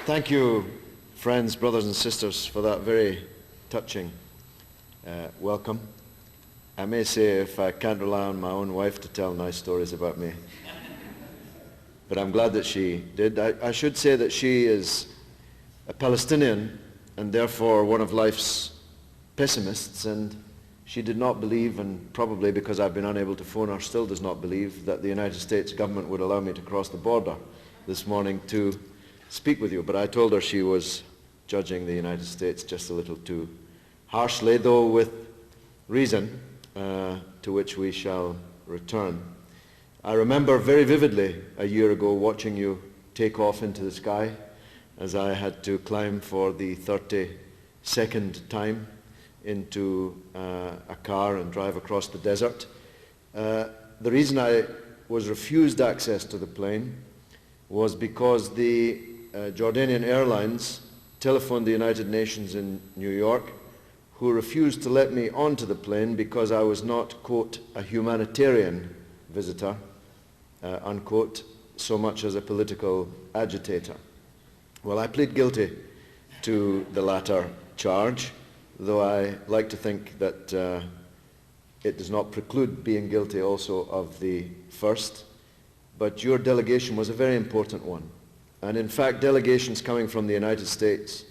Thank you, friends, brothers and sisters, for that very touching welcome. I may say, if I can't rely on my own wife to tell nice stories about me, but I'm glad that she did. I should say that she is a Palestinian and therefore one of life's pessimists, and she did not believe, and probably because I've been unable to phone her, still does not believe that the United States government would allow me to cross the border this morning to speak with you. But I told her she was judging the United States just a little too harshly, though with reason, to which we shall return. I remember very vividly a year ago watching you take off into the sky as I had to climb for the 32nd time into a car and drive across the desert. The reason I was refused access to the plane was because the Jordanian Airlines telephoned the United Nations in New York, who refused to let me onto the plane because I was not, quote, a humanitarian visitor, unquote, so much as a political agitator. Well, I plead guilty to the latter charge, though I like to think that it does not preclude being guilty also of the first. But your delegation was a very important one. And in fact, delegations coming from the United States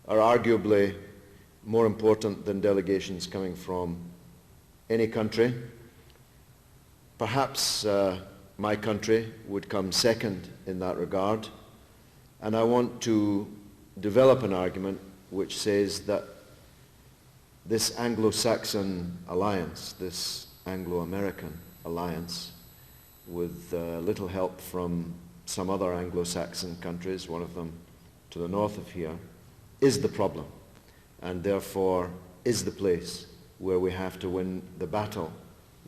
are arguably more important than delegations coming from any country. Perhaps my country would come second in that regard. And I want to develop an argument which says that this Anglo-Saxon alliance, this Anglo-American alliance, with little help from some other Anglo-Saxon countries, one of them to the north of here, is the problem, and therefore is the place where we have to win the battle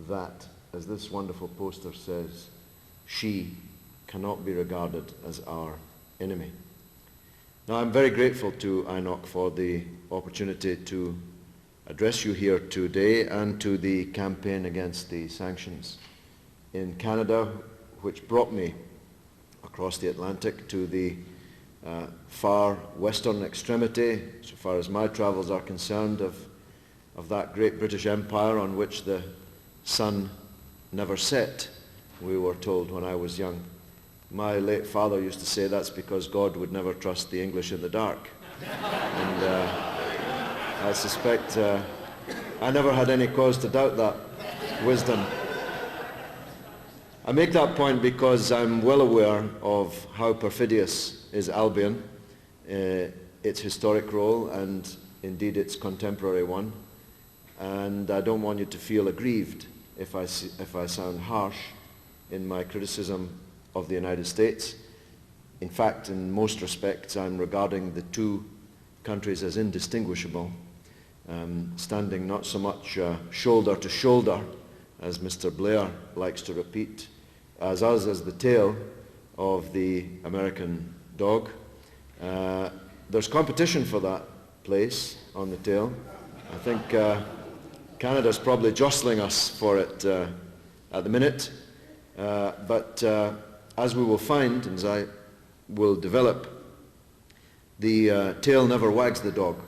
that, as this wonderful poster says, she cannot be regarded as our enemy. Now, I'm very grateful to INOC for the opportunity to address you here today and to the campaign against the sanctions in Canada, which brought me across the Atlantic to the far western extremity, so far as my travels are concerned, of that great British Empire on which the sun never set, we were told when I was young. My late father used to say that's because God would never trust the English in the dark. And I suspect I never had any cause to doubt that wisdom. I make that point because I'm well aware of how perfidious is Albion, its historic role, and indeed its contemporary one. And I don't want you to feel aggrieved if I sound harsh in my criticism of the United States. In fact, in most respects, I'm regarding the two countries as indistinguishable, standing not so much shoulder to shoulder, as Mr. Blair likes to repeat, as us as the tail of the American dog. There's competition for that place on the tail. I think Canada's probably jostling us for it at the minute. But as we will find, and as I will develop, the tail never wags the dog.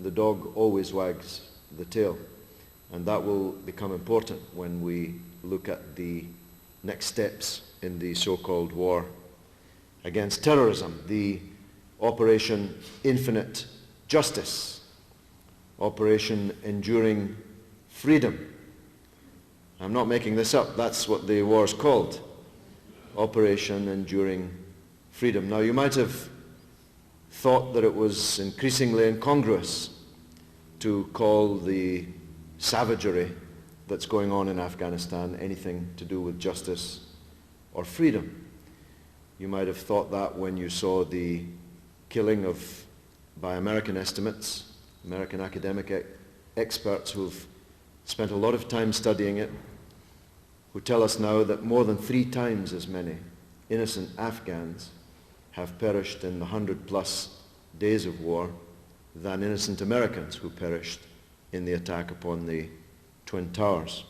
The dog always wags the tail. And that will become important when we look at the next steps in the so-called war against terrorism, the Operation Infinite Justice, Operation Enduring Freedom. I'm not making this up, that's what the war's called, Operation Enduring Freedom. Now, you might have thought that it was increasingly incongruous to call the savagery that's going on in Afghanistan anything to do with justice or freedom. You might have thought that when you saw the killing of, by American estimates, American academic experts who've spent a lot of time studying it, who tell us now that more than 3 times as many innocent Afghans have perished in the 100+ days of war than innocent Americans who perished in the attack upon the Twin Towers.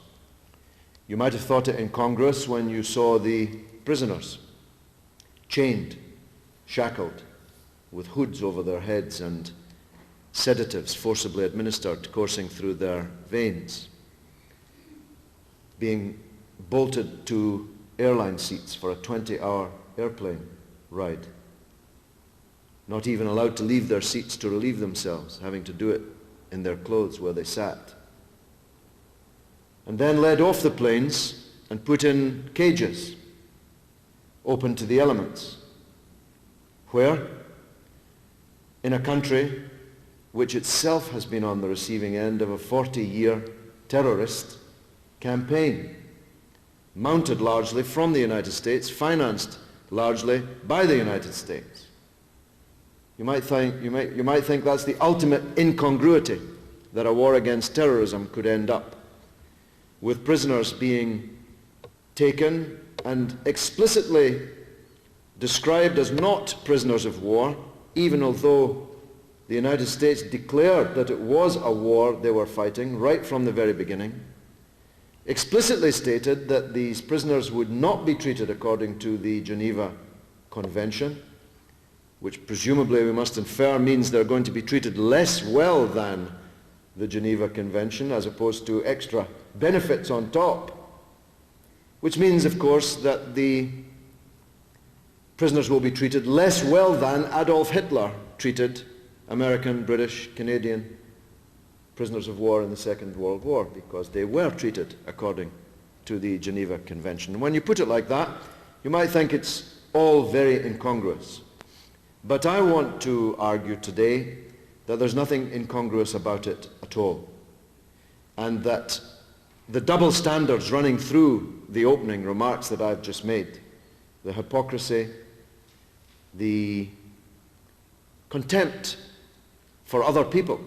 You might have thought it incongruous when you saw the prisoners chained, shackled, with hoods over their heads and sedatives forcibly administered coursing through their veins, being bolted to airline seats for a 20-hour airplane ride, not even allowed to leave their seats to relieve themselves, having to do it in their clothes where they sat, and then led off the planes and put in cages open to the elements. Where? In a country which itself has been on the receiving end of a 40-year terrorist campaign, mounted largely from the United States, financed largely by the United States. You might think that's the ultimate incongruity, that a war against terrorism could end up with prisoners being taken and explicitly described as not prisoners of war, even although the United States declared that it was a war they were fighting right from the very beginning, explicitly stated that these prisoners would not be treated according to the Geneva Convention, which presumably we must infer means they're going to be treated less well than the Geneva Convention, as opposed to extra benefits on top, which means, of course, that the prisoners will be treated less well than Adolf Hitler treated American, British, Canadian prisoners of war in the Second World War, because they were treated according to the Geneva Convention. And when you put it like that, you might think it's all very incongruous. But I want to argue today that there's nothing incongruous about it at all, and that the double standards running through the opening remarks that I've just made, the hypocrisy, the contempt for other people,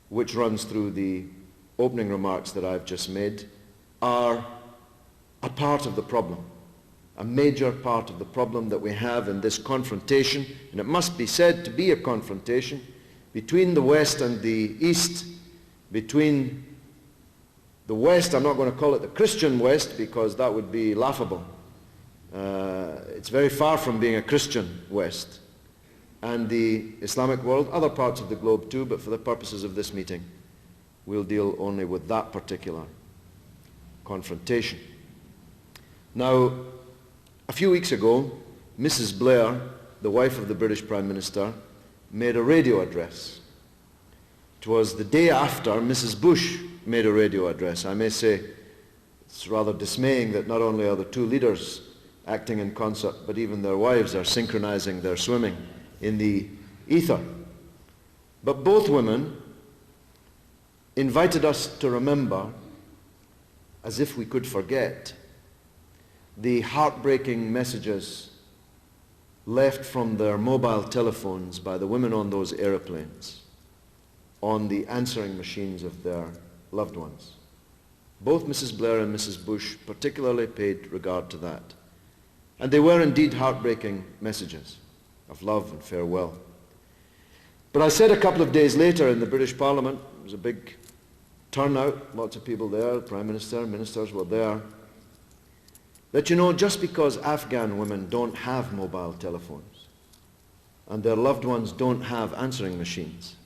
which runs through the opening remarks that I've just made, are a part of the problem, a major part of the problem that we have in this confrontation, and it must be said to be a confrontation between the West and the East, between the West, I'm not going to call it the Christian West because that would be laughable. It's very far from being a Christian West, and the Islamic world, other parts of the globe too, but for the purposes of this meeting, we'll deal only with that particular confrontation. Now, a few weeks ago, Mrs. Blair, the wife of the British Prime Minister, made a radio address. It was the day after Mrs. Bush made a radio address. I may say it's rather dismaying that not only are the two leaders acting in concert, but even their wives are synchronizing their swimming in the ether. But both women invited us to remember, as if we could forget, the heartbreaking messages left from their mobile telephones by the women on those aeroplanes on the answering machines of their loved ones. Both Mrs. Blair and Mrs. Bush particularly paid regard to that. And they were indeed heartbreaking messages of love and farewell. But I said a couple of days later in the British Parliament, there was a big turnout, lots of people there, the Prime Minister, ministers were there, that, you know, just because Afghan women don't have mobile telephones and their loved ones don't have answering machines,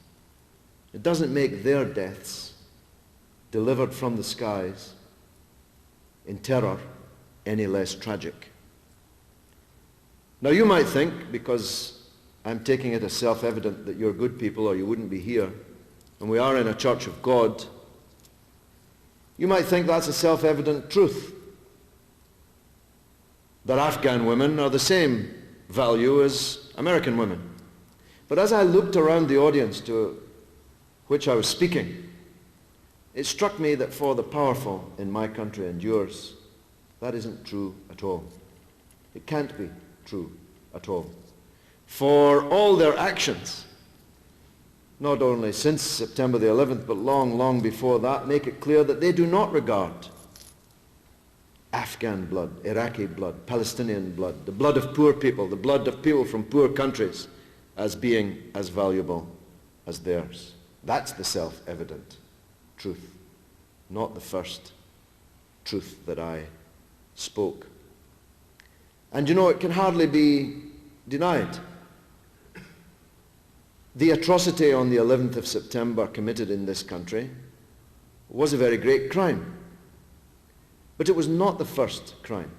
it doesn't make their deaths delivered from the skies in terror any less tragic. Now you might think, because I'm taking it as self-evident that you're good people or you wouldn't be here, and we are in a church of God, you might think that's a self-evident truth, that Afghan women are the same value as American women. But as I looked around the audience to which I was speaking, it struck me that for the powerful in my country and yours, that isn't true at all. It can't be true at all. For all their actions, not only since September the 11th, but long, long before that, make it clear that they do not regard Afghan blood, Iraqi blood, Palestinian blood, the blood of poor people, the blood of people from poor countries as being as valuable as theirs. That's the self-evident truth, not the first truth that I spoke. And you know, it can hardly be denied The atrocity on the 11th of September committed in this country was a very great crime. But it was not the first crime.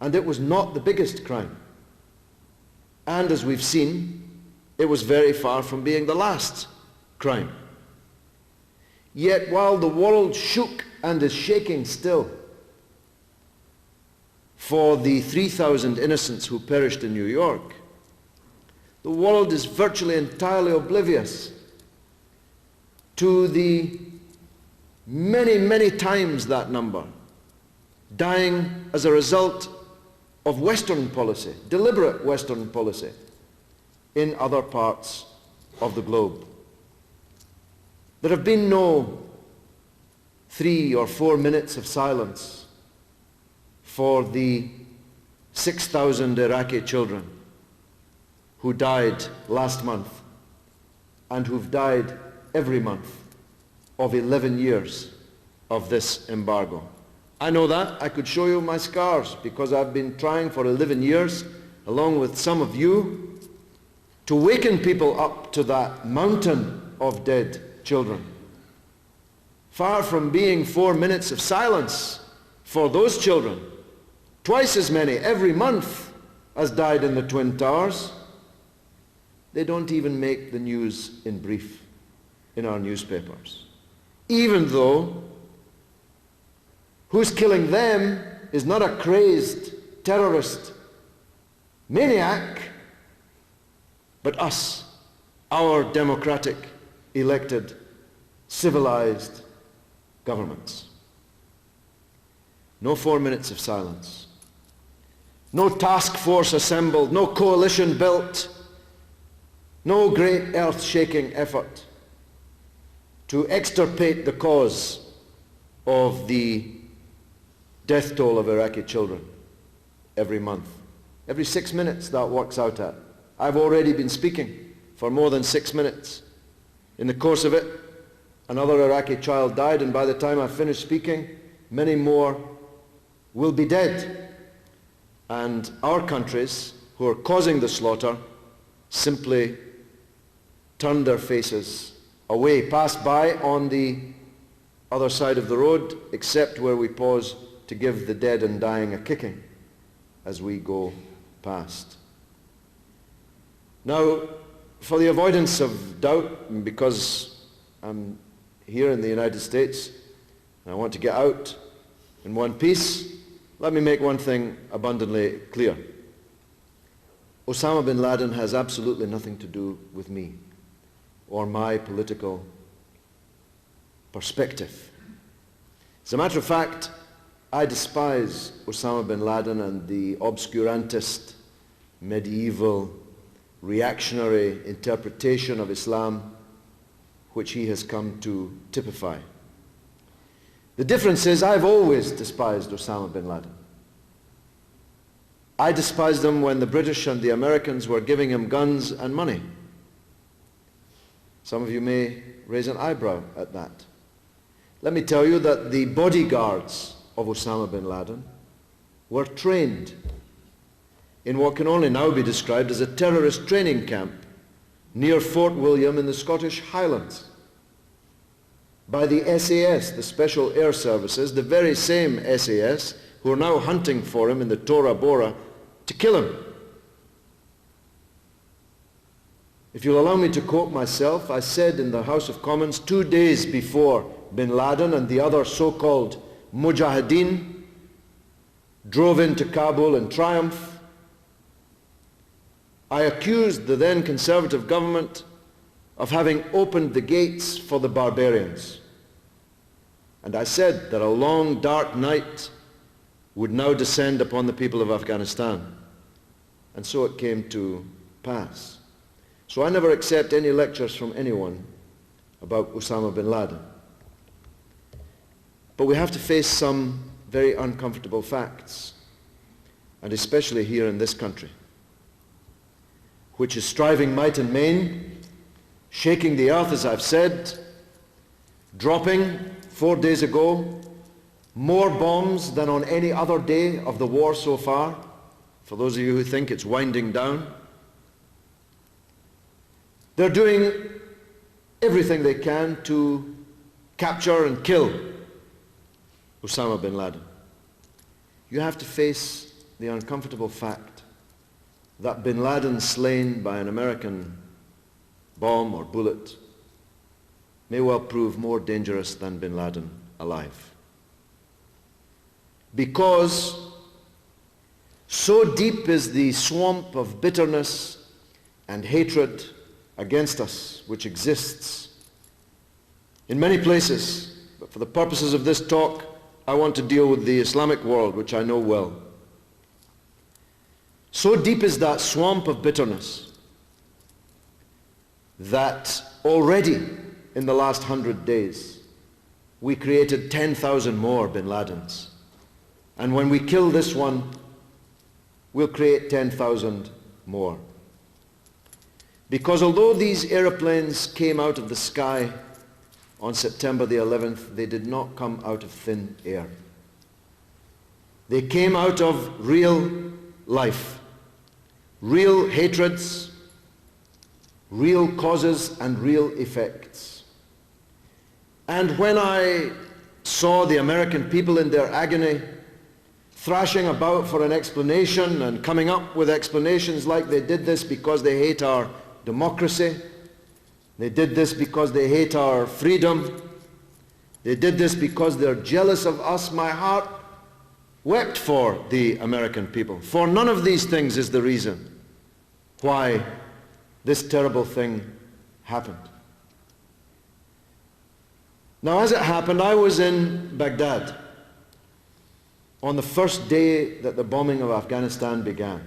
And it was not the biggest crime. And as we've seen, it was very far from being the last crime. Yet while the world shook and is shaking still for the 3,000 innocents who perished in New York, the world is virtually entirely oblivious to the many, many times that number dying as a result of Western policy, deliberate Western policy, in other parts of the globe. There have been no 3 or 4 minutes of silence for the 6,000 Iraqi children who died last month and who've died every month of 11 years of this embargo. I know that. I could show you my scars because I've been trying for 11 years, along with some of you, to waken people up to that mountain of dead children. Far from being 4 minutes of silence for those children, twice as many every month as died in the Twin Towers, they don't even make the news in brief in our newspapers. Even though who's killing them is not a crazed terrorist maniac, but us, our democratic, elected, civilized governments. No 4 minutes of silence. No task force assembled, no coalition built, no great earth-shaking effort to extirpate the cause of the death toll of Iraqi children every month. Every 6 minutes that works out at. I've already been speaking for more than 6 minutes. In the course of it, another Iraqi child died, and by the time I finish speaking, many more will be dead. And our countries, who are causing the slaughter, simply turn their faces away, pass by on the other side of the road, except where we pause to give the dead and dying a kicking as we go past. Now, for the avoidance of doubt, because I'm here in the United States and I want to get out in one piece, let me make one thing abundantly clear. Osama bin Laden has absolutely nothing to do with me or my political perspective. As a matter of fact, I despise Osama bin Laden and the obscurantist, medieval, reactionary interpretation of Islam which he has come to typify. The difference is I've always despised Osama bin Laden. I despised him when the British and the Americans were giving him guns and money. Some of you may raise an eyebrow at that. Let me tell you that the bodyguards of Osama bin Laden were trained in what can only now be described as a terrorist training camp near Fort William in the Scottish Highlands by the SAS, the Special Air Services, the very same SAS who are now hunting for him in the Tora Bora to kill him. If you'll allow me to quote myself, I said in the House of Commons 2 days before bin Laden and the other so-called Mujahideen drove into Kabul in triumph, I accused the then Conservative government of having opened the gates for the barbarians. And I said that a long dark night would now descend upon the people of Afghanistan. And so it came to pass. So I never accept any lectures from anyone about Osama bin Laden. But we have to face some very uncomfortable facts, and especially here in this country, which is striving might and main, shaking the earth, as I've said, dropping 4 days ago more bombs than on any other day of the war so far, for those of you who think it's winding down. They're doing everything they can to capture and kill Osama bin Laden. You have to face the uncomfortable fact that bin Laden slain by an American bomb or bullet may well prove more dangerous than bin Laden alive. Because so deep is the swamp of bitterness and hatred against us which exists in many places, but for the purposes of this talk, I want to deal with the Islamic world, which I know well. So deep is that swamp of bitterness that already in the last 100 days we created 10,000 more bin Ladens. And when we kill this one, we'll create 10,000 more. Because although these aeroplanes came out of the sky on September the 11th, they did not come out of thin air. They came out of real life, real hatreds, real causes and real effects. And when I saw the American people in their agony thrashing about for an explanation and coming up with explanations like they did this because they hate our democracy, they did this because they hate our freedom, they did this because they're jealous of us, my heart wept for the American people. For none of these things is the reason why this terrible thing happened. Now, as it happened, I was in Baghdad on the first day that the bombing of Afghanistan began,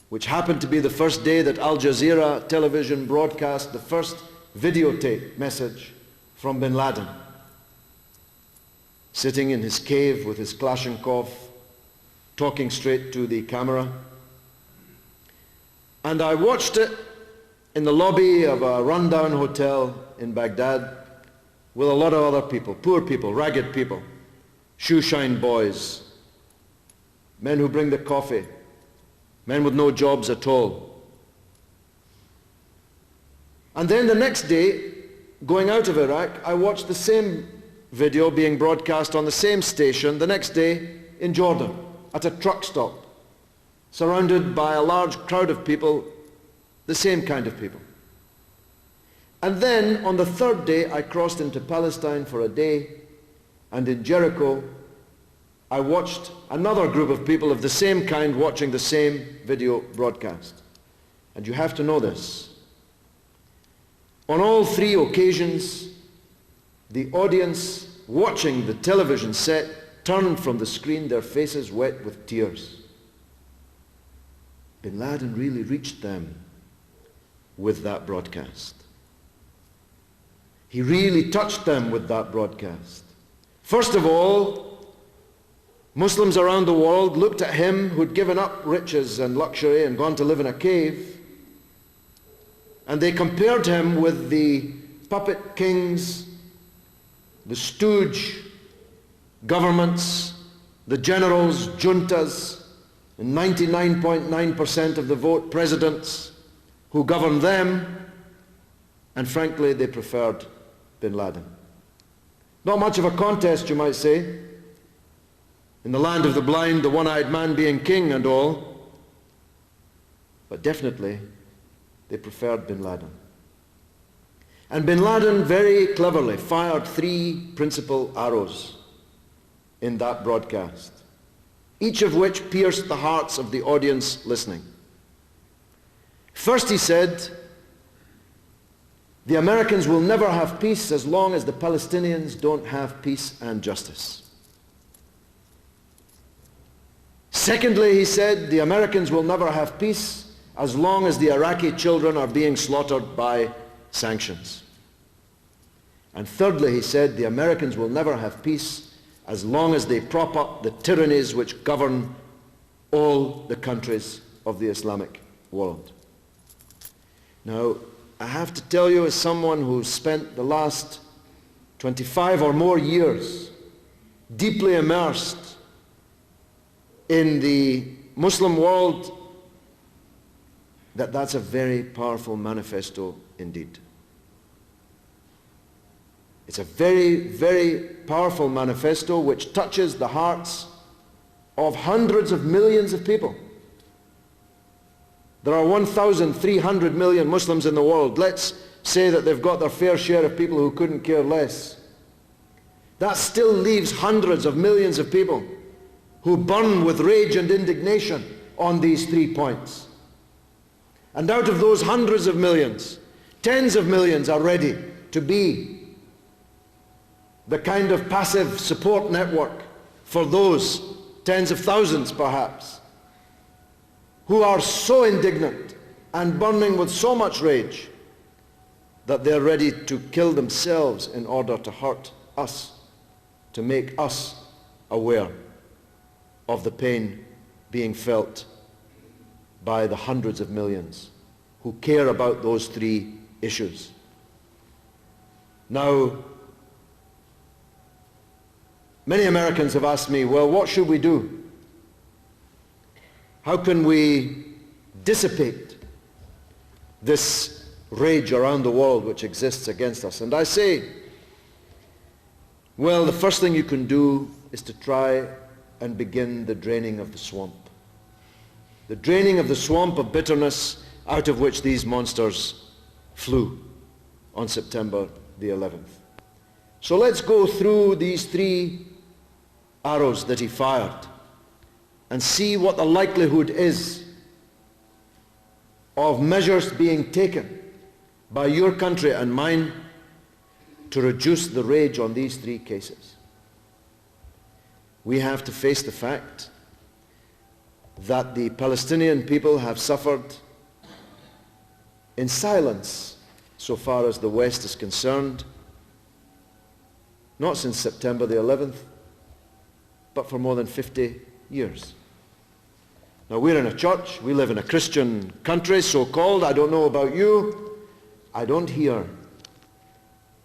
which happened to be the first day that Al Jazeera television broadcast the first videotape message from bin Laden, sitting in his cave with his Kalashnikov, talking straight to the camera. And I watched it in the lobby of a rundown hotel in Baghdad with a lot of other people, poor people, ragged people, shoeshine boys, men who bring the coffee, men with no jobs at all. And then the next day, going out of Iraq, I watched the same video being broadcast on the same station the next day in Jordan, at a truck stop, surrounded by a large crowd of people, the same kind of people. And then on the third day, I crossed into Palestine for a day, and in Jericho, I watched another group of people of the same kind watching the same video broadcast. And you have to know this. On all three occasions, the audience watching the television set turned from the screen, their faces wet with tears. Bin Laden really reached them with that broadcast. He really touched them with that broadcast. First of all, Muslims around the world looked at him who'd given up riches and luxury and gone to live in a cave, and they compared him with the puppet kings, the stooge governments, the generals, juntas, and 99.9% of the vote presidents who governed them, and frankly they preferred bin Laden. Not much of a contest, you might say, in the land of the blind, the one-eyed man being king and all, but definitely they preferred bin Laden. And bin Laden very cleverly fired three principal arrows in that broadcast, each of which pierced the hearts of the audience listening. First he said, the Americans will never have peace as long as the Palestinians don't have peace and justice. Secondly, he said, the Americans will never have peace as long as the Iraqi children are being slaughtered by sanctions. And thirdly, he said, the Americans will never have peace as long as they prop up the tyrannies which govern all the countries of the Islamic world. Now, I have to tell you, as someone who's spent the last 25 or more years deeply immersed in the Muslim world that that's a very powerful manifesto indeed. It's a very, very powerful manifesto which touches the hearts of hundreds of millions of people. There are 1,300 million Muslims in the world. Let's say that they've got their fair share of people who couldn't care less. That still leaves hundreds of millions of people who burn with rage and indignation on these 3 points. And out of those hundreds of millions, tens of millions are ready to be the kind of passive support network for those tens of thousands perhaps who are so indignant and burning with so much rage that they're ready to kill themselves in order to hurt us, to make us aware of the pain being felt by the hundreds of millions who care about those 3 issues. Now, many Americans have asked me, well, what should we do? How can we dissipate this rage around the world which exists against us? And I say, well, the first thing you can do is to try and begin the draining of the swamp. The draining of the swamp of bitterness out of which these monsters flew on September the 11th. So let's go through these 3 arrows that he fired and see what the likelihood is of measures being taken by your country and mine to reduce the rage on these 3 cases. We have to face the fact that the Palestinian people have suffered in silence so far as the West is concerned, not since September the 11th, but for more than 50 years. Now, we're in a church, we live in a Christian country, so-called. I don't know about you. I don't hear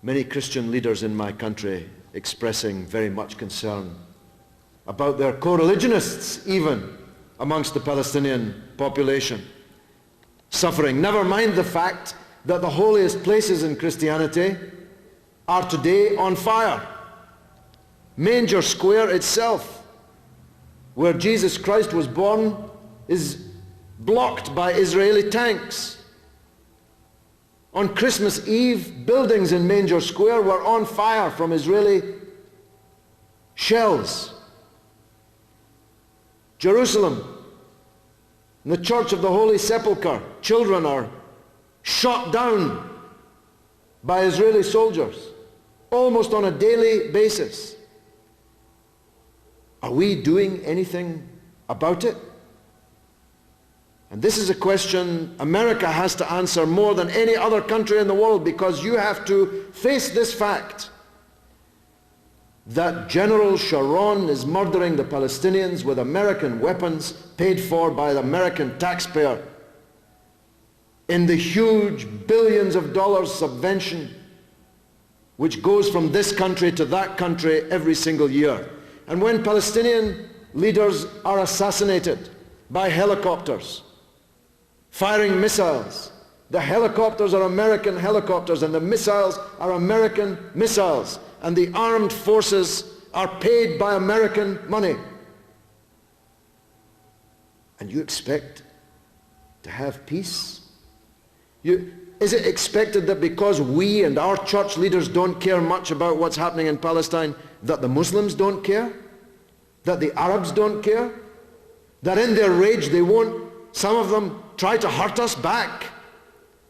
many Christian leaders in my country expressing very much concern about their co-religionists, even amongst the Palestinian population, suffering. Never mind the fact that the holiest places in Christianity are today on fire. Manger Square itself, where Jesus Christ was born, is blocked by Israeli tanks. On Christmas Eve, buildings in Manger Square were on fire from Israeli shells. Jerusalem, in the Church of the Holy Sepulchre, children are shot down by Israeli soldiers almost on a daily basis. Are we doing anything about it? And this is a question America has to answer more than any other country in the world, because you have to face this fact that General Sharon is murdering the Palestinians with American weapons paid for by the American taxpayer in the huge billions of dollars subvention which goes from this country to that country every single year. And when Palestinian leaders are assassinated by helicopters, firing missiles, the helicopters are American helicopters and the missiles are American missiles, and the armed forces are paid by American money. And you expect to have peace? Is it expected that because we and our church leaders don't care much about what's happening in Palestine, that the Muslims don't care? That the Arabs don't care? That in their rage they won't, some of them, try to hurt us back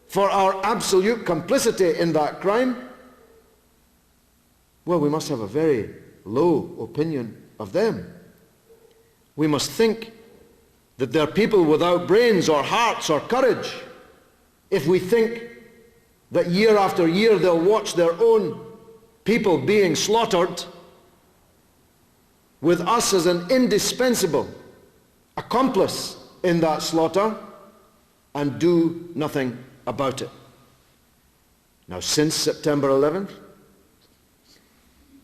for our absolute complicity in that crime? Well, we must have a very low opinion of them. We must think that they're people without brains or hearts or courage if we think that year after year they'll watch their own people being slaughtered with us as an indispensable accomplice in that slaughter and do nothing about it. Now, since September 11th,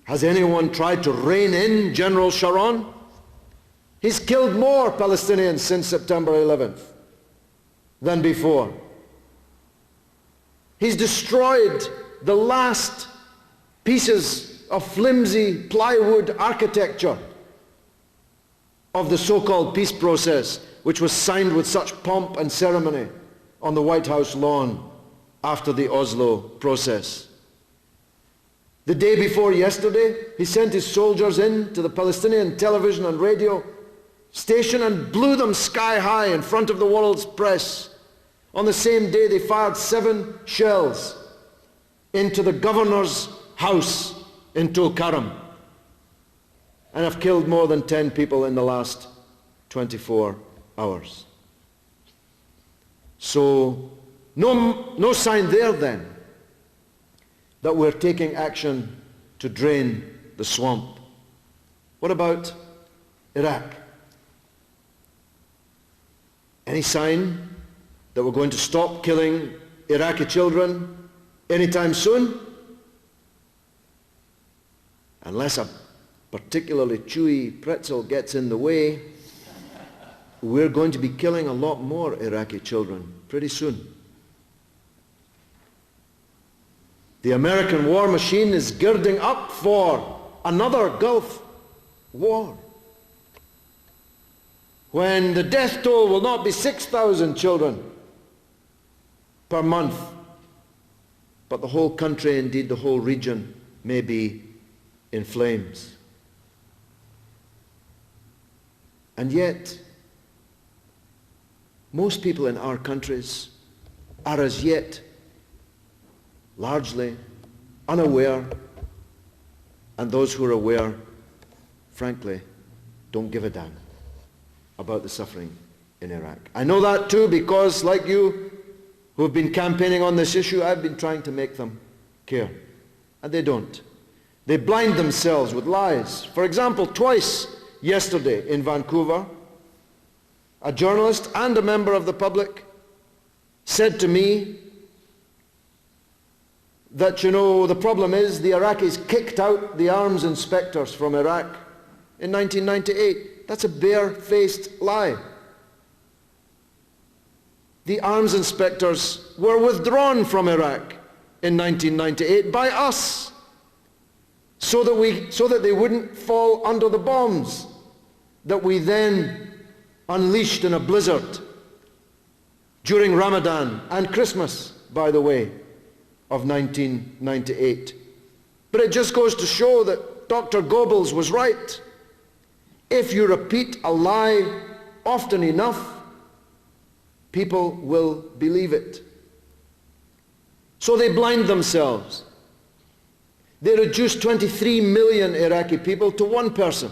has anyone tried to rein in General Sharon? He's killed more Palestinians since September 11th. than before. He's destroyed the last pieces of flimsy plywood architecture of the so-called peace process, which was signed with such pomp and ceremony on the White House lawn after the Oslo process. The day before yesterday, he sent his soldiers in to the Palestinian television and radio station and blew them sky high in front of the world's press. On the same day, they fired 7 shells into the governor's house in Tulkarm and have killed more than 10 people in the last 24 hours. So, no sign there then that we're taking action to drain the swamp. What about Iraq? Any sign that we're going to stop killing Iraqi children anytime soon? Unless a particularly chewy pretzel gets in the way, we're going to be killing a lot more Iraqi children pretty soon. The American war machine is girding up for another Gulf War, when the death toll will not be 6,000 children per month, but the whole country, indeed the whole region, may be in flames. And yet, most people in our countries are as yet largely unaware, and those who are aware, frankly, don't give a damn about the suffering in Iraq. I know that too because, like you who have been campaigning on this issue, I've been trying to make them care. And they don't. They blind themselves with lies. For example, twice yesterday in Vancouver, a journalist and a member of the public said to me that, the problem is the Iraqis kicked out the arms inspectors from Iraq in 1998. That's a bare-faced lie. The arms inspectors were withdrawn from Iraq in 1998 by us so that they wouldn't fall under the bombs that we then unleashed in a blizzard during Ramadan and Christmas, by the way, of 1998. But it just goes to show that Dr. Goebbels was right. If you repeat a lie often enough, people will believe it. So they blind themselves. They reduce 23 million Iraqi people to one person.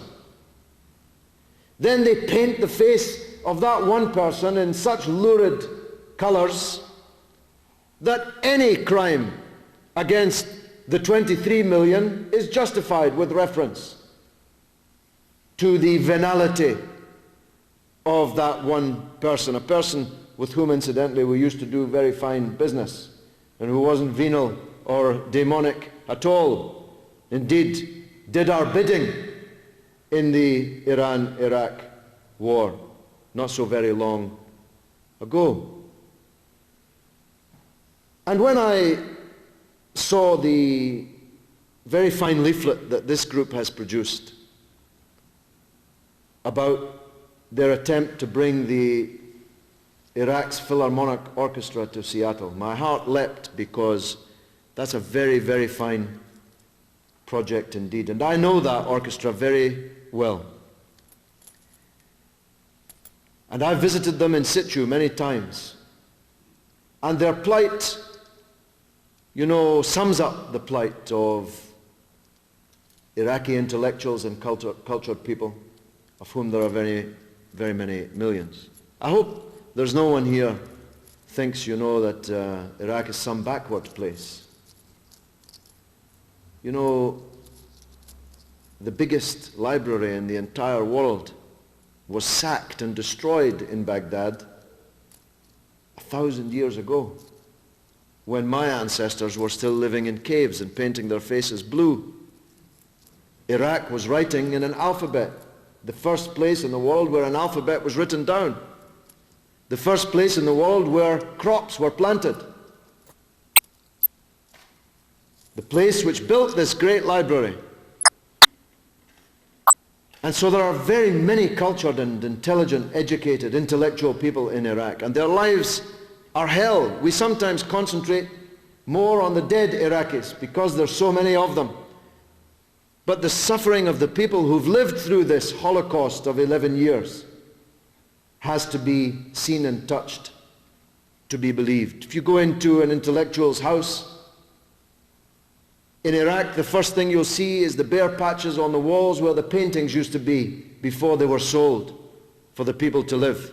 Then they paint the face of that one person in such lurid colors that any crime against the 23 million is justified with reference to the venality of that one person, a person with whom, incidentally, we used to do very fine business, and who wasn't venal or demonic at all. Indeed, did our bidding in the Iran-Iraq war not so very long ago. And when I saw the very fine leaflet that this group has produced about their attempt to bring the Iraq's Philharmonic Orchestra to Seattle, my heart leapt, because that's a very, very fine project indeed. And I know that orchestra very well. And I've visited them in situ many times. And their plight, sums up the plight of Iraqi intellectuals and cultured people, of whom there are very, very many millions. I hope there's no one here thinks, that Iraq is some backward place. The biggest library in the entire world was sacked and destroyed in Baghdad 1,000 years ago, when my ancestors were still living in caves and painting their faces blue. Iraq was writing in an alphabet, the first place in the world where an alphabet was written down. the first place in the world where crops were planted. The place which built this great library. And so there are very many cultured and intelligent, educated, intellectual people in Iraq, and their lives are hell. We sometimes concentrate more on the dead Iraqis because there's so many of them. But the suffering of the people who've lived through this Holocaust of 11 years has to be seen and touched, to be believed. If you go into an intellectual's house in Iraq, the first thing you'll see is the bare patches on the walls where the paintings used to be before they were sold for the people to live.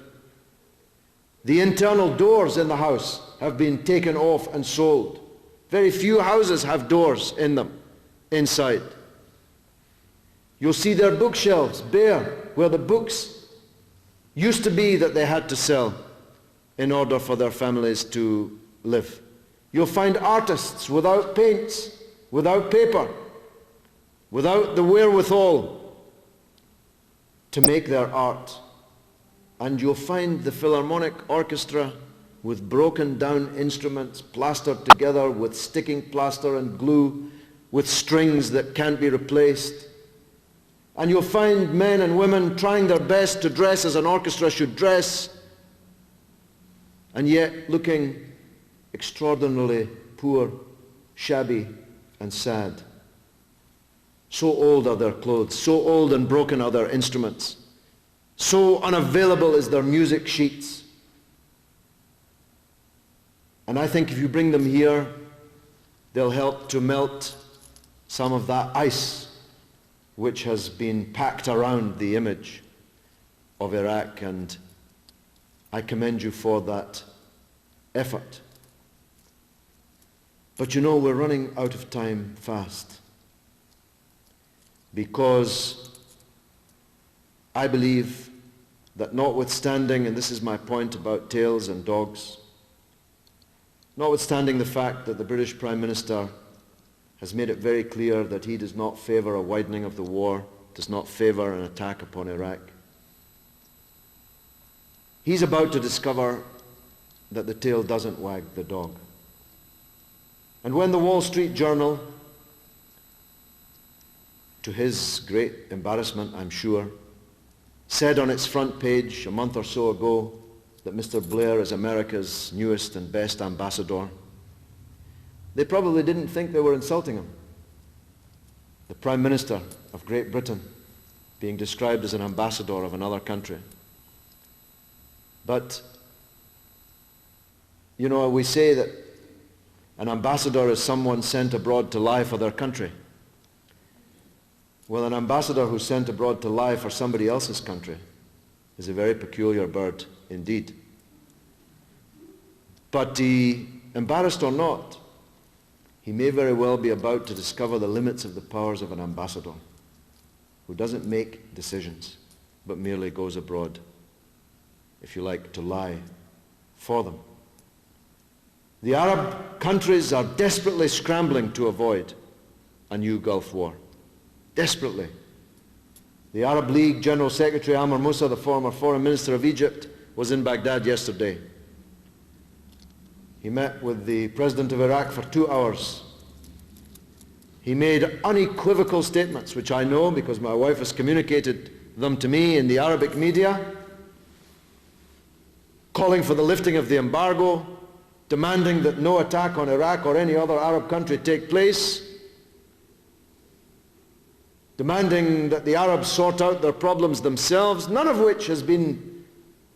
The internal doors in the house have been taken off and sold. Very few houses have doors in them, inside. You'll see their bookshelves bare, where the books used to be that they had to sell in order for their families to live. You'll find artists without paints, without paper, without the wherewithal to make their art. And you'll find the Philharmonic Orchestra with broken down instruments plastered together with sticking plaster and glue, with strings that can't be replaced. And you'll find men and women trying their best to dress as an orchestra should dress, and yet looking extraordinarily poor, shabby, and sad. So old are their clothes, so old and broken are their instruments, so unavailable is their music sheets. And I think if you bring them here, they'll help to melt some of that ice which has been packed around the image of Iraq, and I commend you for that effort. But you know, we're running out of time fast, because I believe that notwithstanding, and this is my point about tails and dogs, notwithstanding the fact that the British Prime Minister has made it very clear that he does not favour a widening of the war, does not favour an attack upon Iraq, he's about to discover that the tail doesn't wag the dog. And when the Wall Street Journal, to his great embarrassment, I'm sure, said on its front page a month or so ago that Mr. Blair is America's newest and best ambassador, they probably didn't think they were insulting him. The Prime Minister of Great Britain being described as an ambassador of another country. But, you know, we say that an ambassador is someone sent abroad to lie for their country. Well, an ambassador who's sent abroad to lie for somebody else's country is a very peculiar bird indeed. But embarrassed or not, he may very well be about to discover the limits of the powers of an ambassador who doesn't make decisions, but merely goes abroad, if you like, to lie for them. The Arab countries are desperately scrambling to avoid a new Gulf War. Desperately. The Arab League General Secretary Amr Moussa, the former Foreign Minister of Egypt, was in Baghdad yesterday. He met with the President of Iraq for 2 hours. He made unequivocal statements, which I know because my wife has communicated them to me in the Arabic media, calling for the lifting of the embargo, demanding that no attack on Iraq or any other Arab country take place, demanding that the Arabs sort out their problems themselves, none of which has been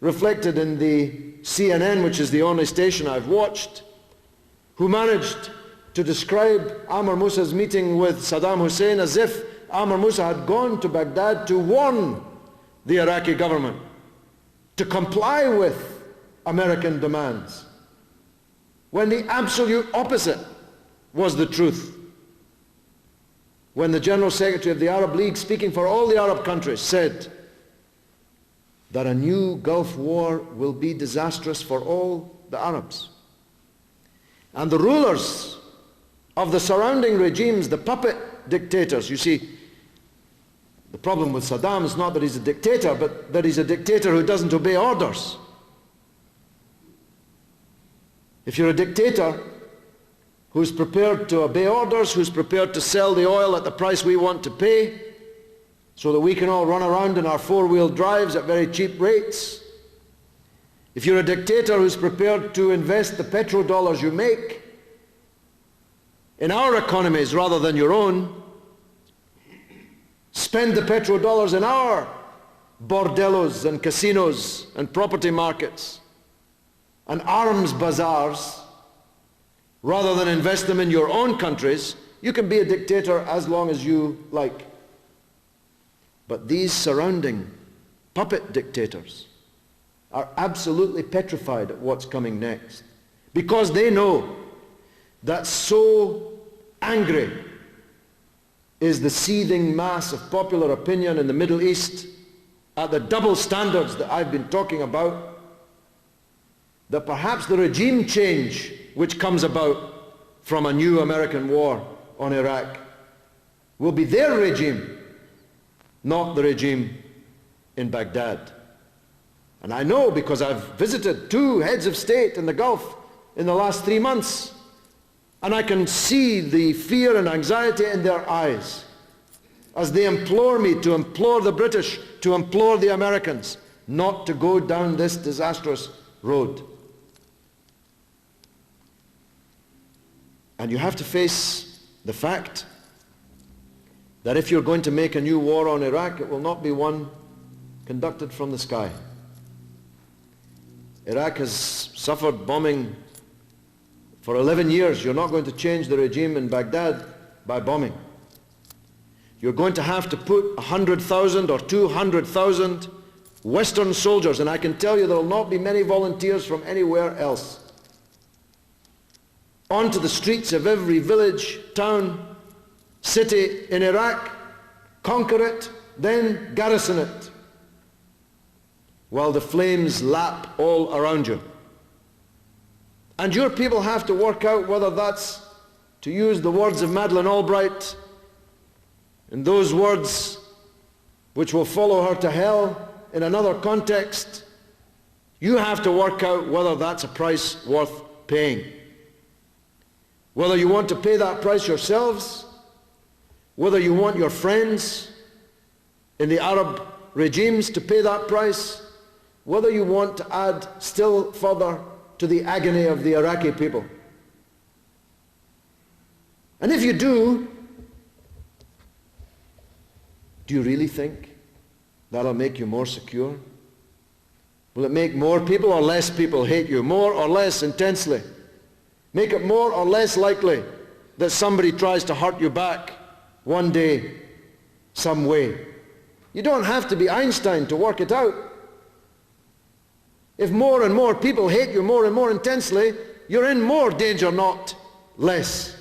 reflected in the CNN, which is the only station I've watched, who managed to describe Amr Moussa's meeting with Saddam Hussein as if Amr Moussa had gone to Baghdad to warn the Iraqi government to comply with American demands, when the absolute opposite was the truth. When the General Secretary of the Arab League, speaking for all the Arab countries, said that a new Gulf War will be disastrous for all the Arabs. And the rulers of the surrounding regimes, the puppet dictators, you see, the problem with Saddam is not that he's a dictator, but that he's a dictator who doesn't obey orders. If you're a dictator who's prepared to obey orders, who's prepared to sell the oil at the price we want to pay so that we can all run around in our four-wheel drives at very cheap rates, if you're a dictator who's prepared to invest the petrodollars you make in our economies rather than your own, spend the petrodollars in our bordellos and casinos and property markets and arms bazaars rather than invest them in your own countries, you can be a dictator as long as you like. But these surrounding puppet dictators are absolutely petrified at what's coming next, because they know that so angry is the seething mass of popular opinion in the Middle East at the double standards that I've been talking about, that perhaps the regime change which comes about from a new American war on Iraq will be their regime, not the regime in Baghdad. And I know because I've visited 2 heads of state in the Gulf in the last 3 months, and I can see the fear and anxiety in their eyes as they implore me to implore the British, to implore the Americans not to go down this disastrous road. And you have to face the fact that if you're going to make a new war on Iraq, it will not be one conducted from the sky. Iraq has suffered bombing for 11 years. You're not going to change the regime in Baghdad by bombing. You're going to have to put 100,000 or 200,000 Western soldiers, and I can tell you there will not be many volunteers from anywhere else, onto the streets of every village, town, city in Iraq, conquer it, then garrison it, while the flames lap all around you. And your people have to work out whether that's, to use the words of Madeleine Albright, and those words which will follow her to hell in another context, you have to work out whether that's a price worth paying. Whether you want to pay that price yourselves, whether you want your friends in the Arab regimes to pay that price, whether you want to add still further to the agony of the Iraqi people. And if you do you really think that'll make you more secure? Will it make more people or less people hate you, more or less intensely? Make it more or less likely that somebody tries to hurt you back one day, some way. You don't have to be Einstein to work it out. If more and more people hate you more and more intensely, you're in more danger, not less.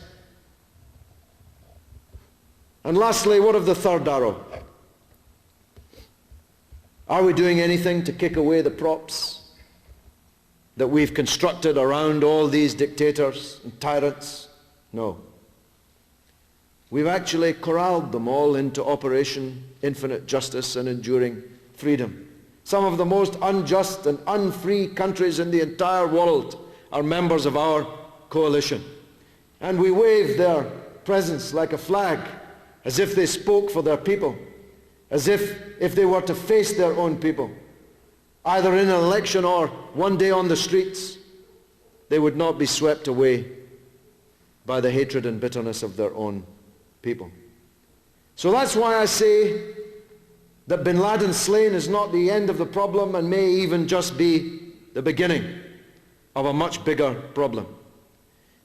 And lastly, what of the third arrow? Are we doing anything to kick away the props that we've constructed around all these dictators and tyrants? No. We've actually corralled them all into Operation Infinite Justice and Enduring Freedom. Some of the most unjust and unfree countries in the entire world are members of our coalition. And we wave their presence like a flag, as if they spoke for their people, as if they were to face their own people, either in an election or one day on the streets, they would not be swept away by the hatred and bitterness of their own people. So that's why I say that bin Laden slain is not the end of the problem and may even just be the beginning of a much bigger problem.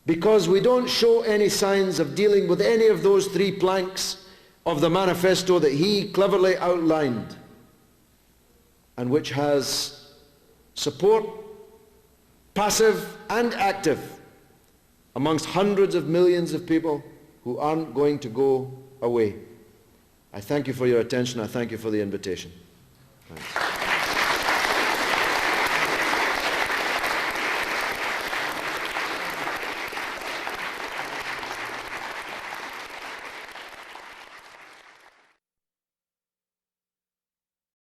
Because we don't show any signs of dealing with any of those 3 planks of the manifesto that he cleverly outlined, and which has support, passive and active, amongst hundreds of millions of people who aren't going to go away. I thank you for your attention. I thank you for the invitation. Thanks.